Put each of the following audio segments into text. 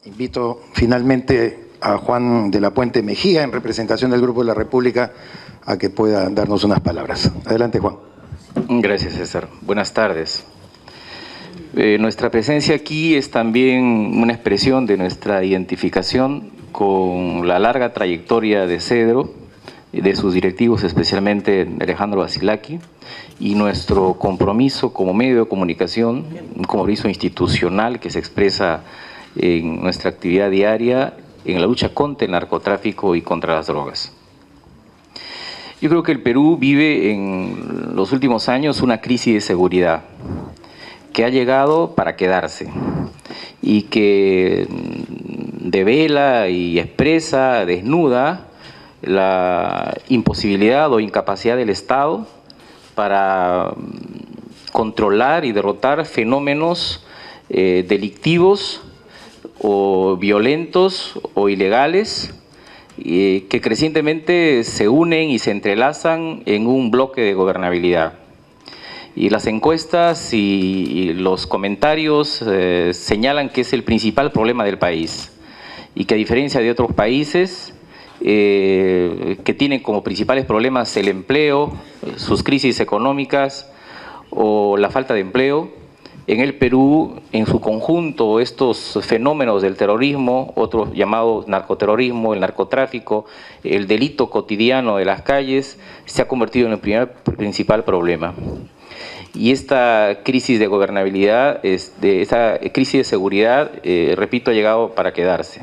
Invito finalmente a Juan de la Puente Mejía, en representación del Grupo de la República, a que pueda darnos unas palabras. Adelante, Juan. Gracias, César. Buenas tardes. Nuestra presencia aquí es también una expresión de nuestra identificación con la larga trayectoria de Cedro, de sus directivos, especialmente Alejandro Basilaki, y nuestro compromiso como medio de comunicación, un compromiso institucional que se expresa en nuestra actividad diaria en la lucha contra el narcotráfico y contra las drogas. Yo creo que el Perú vive en los últimos años una crisis de seguridad que ha llegado para quedarse y que devela y expresa, desnuda la imposibilidad o incapacidad del Estado para controlar y derrotar fenómenos delictivos o violentos o ilegales que crecientemente se unen y se entrelazan en un bloque de gobernabilidad. Y las encuestas y los comentarios señalan que es el principal problema del país y que, a diferencia de otros países que tienen como principales problemas el empleo, sus crisis económicas o la falta de empleo, en el Perú, en su conjunto, estos fenómenos del terrorismo, otros llamados narcoterrorismo, el narcotráfico, el delito cotidiano de las calles, se ha convertido en el principal problema. Y esta crisis de gobernabilidad, esta crisis de seguridad, repito, ha llegado para quedarse.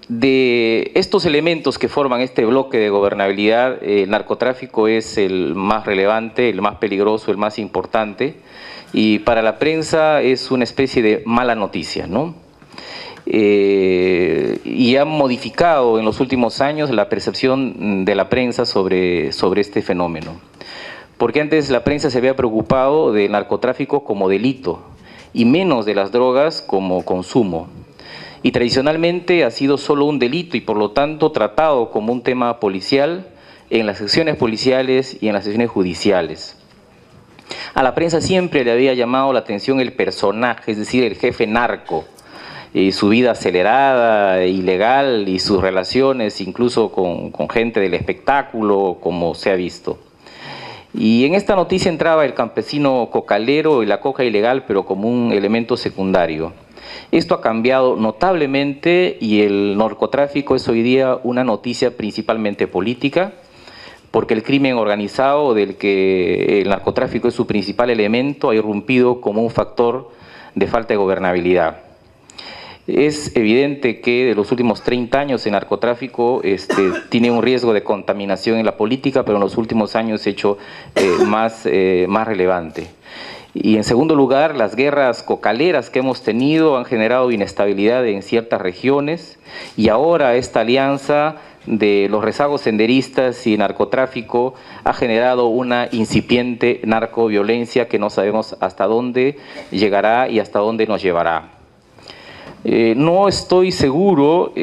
De estos elementos que forman este bloque de gobernabilidad, el narcotráfico es el más relevante, el más peligroso, el más importante, y para la prensa es una especie de mala noticia, ¿no? Y ha modificado en los últimos años la percepción de la prensa sobre este fenómeno. Porque antes la prensa se había preocupado del narcotráfico como delito y menos de las drogas como consumo. Y tradicionalmente ha sido solo un delito y por lo tanto tratado como un tema policial en las secciones policiales y en las secciones judiciales. A la prensa siempre le había llamado la atención el personaje, es decir, el jefe narco, su vida acelerada, ilegal y sus relaciones incluso con gente del espectáculo, como se ha visto. Y en esta noticia entraba el campesino cocalero y la coca ilegal, pero como un elemento secundario. Esto ha cambiado notablemente y el narcotráfico es hoy día una noticia principalmente política, porque el crimen organizado, del que el narcotráfico es su principal elemento, ha irrumpido como un factor de falta de gobernabilidad. Es evidente que de los últimos 30 años el narcotráfico tiene un riesgo de contaminación en la política, pero en los últimos años se ha hecho más relevante. Y en segundo lugar, las guerras cocaleras que hemos tenido han generado inestabilidad en ciertas regiones y ahora esta alianza de los rezagos senderistas y narcotráfico ha generado una incipiente narcoviolencia que no sabemos hasta dónde llegará y hasta dónde nos llevará. No estoy seguro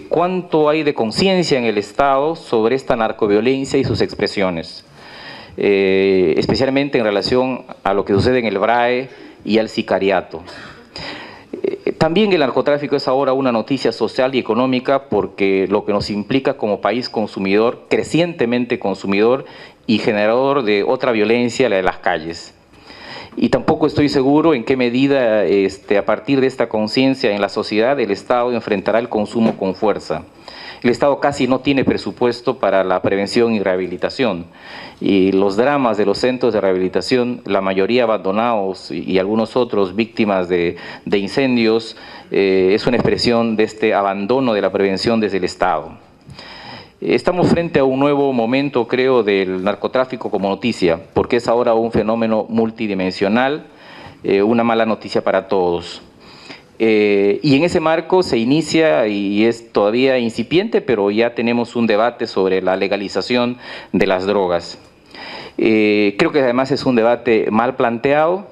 cuánto hay de conciencia en el Estado sobre esta narcoviolencia y sus expresiones, especialmente en relación a lo que sucede en el BRAE y al sicariato. También el narcotráfico es ahora una noticia social y económica porque lo que nos implica como país consumidor, crecientemente consumidor y generador de otra violencia, la de las calles. Y tampoco estoy seguro en qué medida, a partir de esta conciencia en la sociedad, el Estado enfrentará el consumo con fuerza. El Estado casi no tiene presupuesto para la prevención y rehabilitación. Y los dramas de los centros de rehabilitación, la mayoría abandonados y algunos otros víctimas de incendios, es una expresión de este abandono de la prevención desde el Estado. Estamos frente a un nuevo momento, creo, del narcotráfico como noticia, porque es ahora un fenómeno multidimensional, una mala noticia para todos. Y en ese marco se inicia, y es todavía incipiente, pero ya tenemos un debate sobre la legalización de las drogas. Creo que además es un debate mal planteado,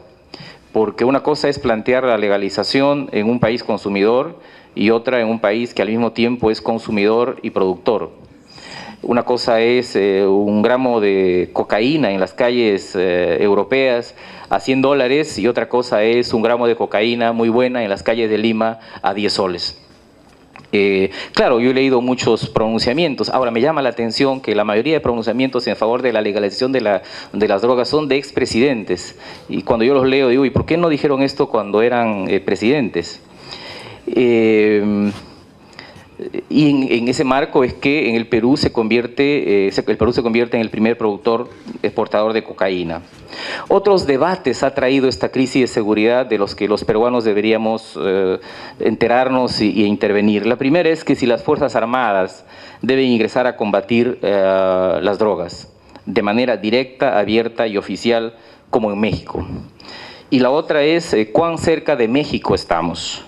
porque una cosa es plantear la legalización en un país consumidor y otra en un país que al mismo tiempo es consumidor y productor. Una cosa es un gramo de cocaína en las calles europeas a $100 y otra cosa es un gramo de cocaína muy buena en las calles de Lima a 10 soles. Claro, yo he leído muchos pronunciamientos. Ahora, me llama la atención que la mayoría de pronunciamientos en favor de la legalización de las drogas son de expresidentes. Y cuando yo los leo, digo, ¿y por qué no dijeron esto cuando eran presidentes? Y en ese marco es que en el Perú se convierte en el primer productor exportador de cocaína. Otros debates ha traído esta crisis de seguridad de los que los peruanos deberíamos enterarnos y intervenir. La primera es que si las Fuerzas Armadas deben ingresar a combatir las drogas de manera directa, abierta y oficial, como en México. Y la otra es cuán cerca de México estamos.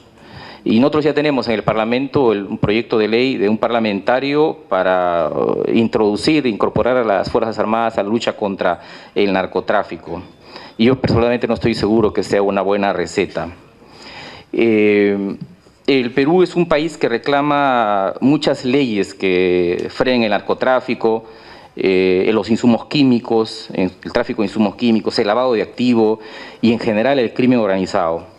Y nosotros ya tenemos en el Parlamento un proyecto de ley de un parlamentario para incorporar a las Fuerzas Armadas a la lucha contra el narcotráfico. Y yo personalmente no estoy seguro que sea una buena receta. El Perú es un país que reclama muchas leyes que frenen el narcotráfico, los insumos químicos, el tráfico de insumos químicos, el lavado de activos y en general el crimen organizado.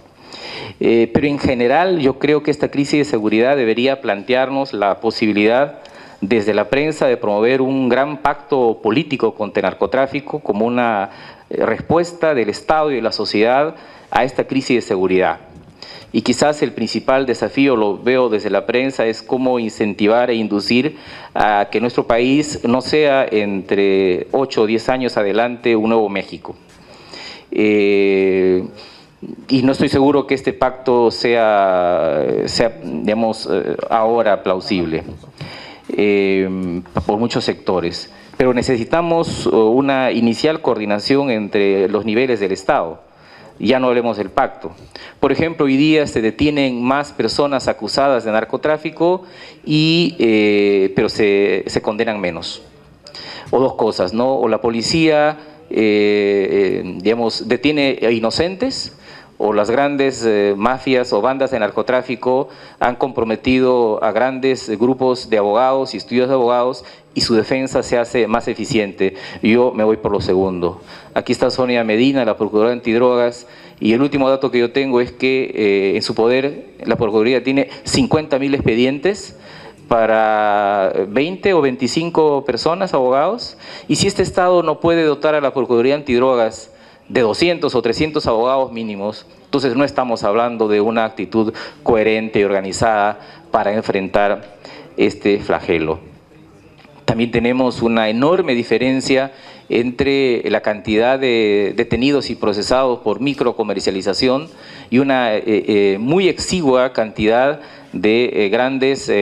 Pero en general yo creo que esta crisis de seguridad debería plantearnos la posibilidad desde la prensa de promover un gran pacto político contra el narcotráfico como una respuesta del Estado y de la sociedad a esta crisis de seguridad. Y quizás el principal desafío, lo veo desde la prensa, es cómo incentivar e inducir a que nuestro país no sea entre 8 o 10 años adelante un nuevo México. Y no estoy seguro que este pacto sea digamos, ahora plausible por muchos sectores. Pero necesitamos una inicial coordinación entre los niveles del Estado. Ya no hablemos del pacto. Por ejemplo, hoy día se detienen más personas acusadas de narcotráfico, pero se condenan menos. O dos cosas, ¿no? O la policía, digamos, detiene a inocentes, o las grandes mafias o bandas de narcotráfico han comprometido a grandes grupos de abogados y estudios de abogados y su defensa se hace más eficiente. Yo me voy por lo segundo. Aquí está Sonia Medina, la Procuradora Antidrogas, y el último dato que yo tengo es que en su poder la Procuraduría tiene 50.000 expedientes para 20 o 25 personas, abogados, y si este Estado no puede dotar a la Procuraduría Antidrogas de 200 o 300 abogados mínimos, entonces no estamos hablando de una actitud coherente y organizada para enfrentar este flagelo. También tenemos una enorme diferencia entre la cantidad de detenidos y procesados por microcomercialización y una muy exigua cantidad de grandes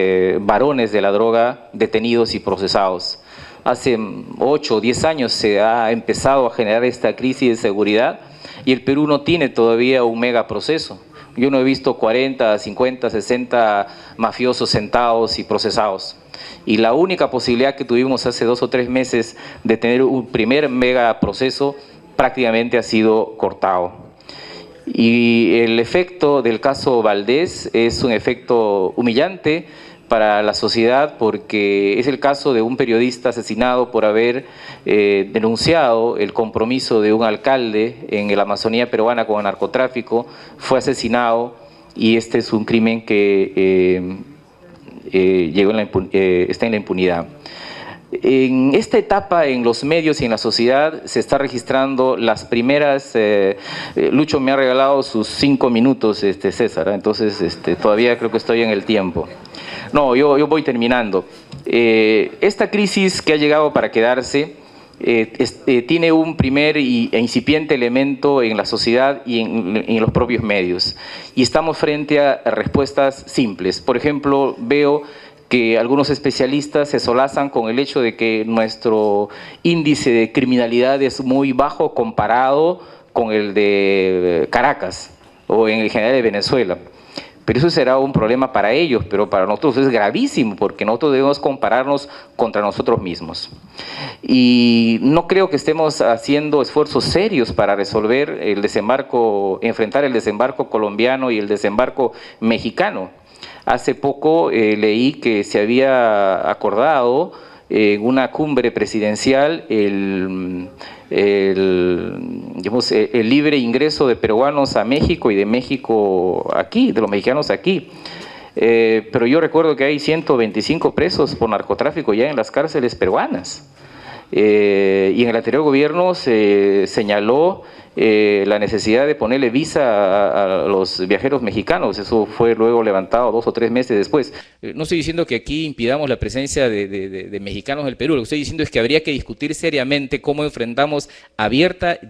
varones de la droga detenidos y procesados. Hace 8 o 10 años se ha empezado a generar esta crisis de seguridad y el Perú no tiene todavía un megaproceso. Yo no he visto 40, 50, 60 mafiosos sentados y procesados. Y la única posibilidad que tuvimos hace 2 o 3 meses de tener un primer megaproceso prácticamente ha sido cortado. Y el efecto del caso Valdés es un efecto humillante para la sociedad porque es el caso de un periodista asesinado por haber denunciado el compromiso de un alcalde en la Amazonía peruana con el narcotráfico, fue asesinado y este es un crimen que está en la impunidad. En esta etapa, en los medios y en la sociedad, se está registrando las primeras... Lucho me ha regalado sus 5 minutos, César, entonces todavía creo que estoy en el tiempo. No, yo voy terminando. Esta crisis que ha llegado para quedarse tiene un primer e incipiente elemento en la sociedad y en los propios medios. Y estamos frente a respuestas simples. Por ejemplo, veo que algunos especialistas se solazan con el hecho de que nuestro índice de criminalidad es muy bajo comparado con el de Caracas o en general de Venezuela. Pero eso será un problema para ellos, pero para nosotros es gravísimo porque nosotros debemos compararnos contra nosotros mismos. Y no creo que estemos haciendo esfuerzos serios para resolver el desembarco, enfrentar el desembarco colombiano y el desembarco mexicano. Hace poco leí que se había acordado en una cumbre presidencial digamos, el libre ingreso de peruanos a México y de México aquí, de los mexicanos aquí. Pero yo recuerdo que hay 125 presos por narcotráfico ya en las cárceles peruanas. Y en el anterior gobierno se señaló la necesidad de ponerle visa a los viajeros mexicanos. Eso fue luego levantado 2 o 3 meses después. No estoy diciendo que aquí impidamos la presencia de mexicanos en el Perú. Lo que estoy diciendo es que habría que discutir seriamente cómo enfrentamos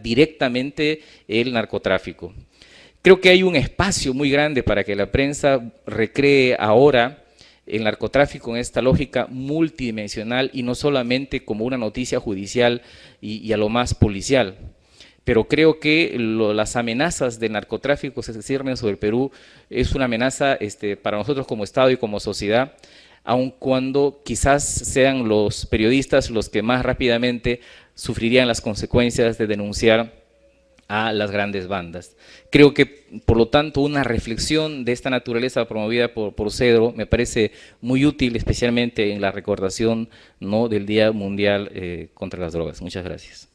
directamente el narcotráfico. Creo que hay un espacio muy grande para que la prensa recree ahora el narcotráfico en esta lógica multidimensional y no solamente como una noticia judicial y a lo más policial. Pero creo que las amenazas del narcotráfico que se ciernen sobre el Perú es una amenaza para nosotros como Estado y como sociedad, aun cuando quizás sean los periodistas los que más rápidamente sufrirían las consecuencias de denunciar a las grandes bandas. Creo que, por lo tanto, una reflexión de esta naturaleza promovida por Cedro me parece muy útil, especialmente en la recordación, ¿no?, del Día Mundial contra las Drogas. Muchas gracias.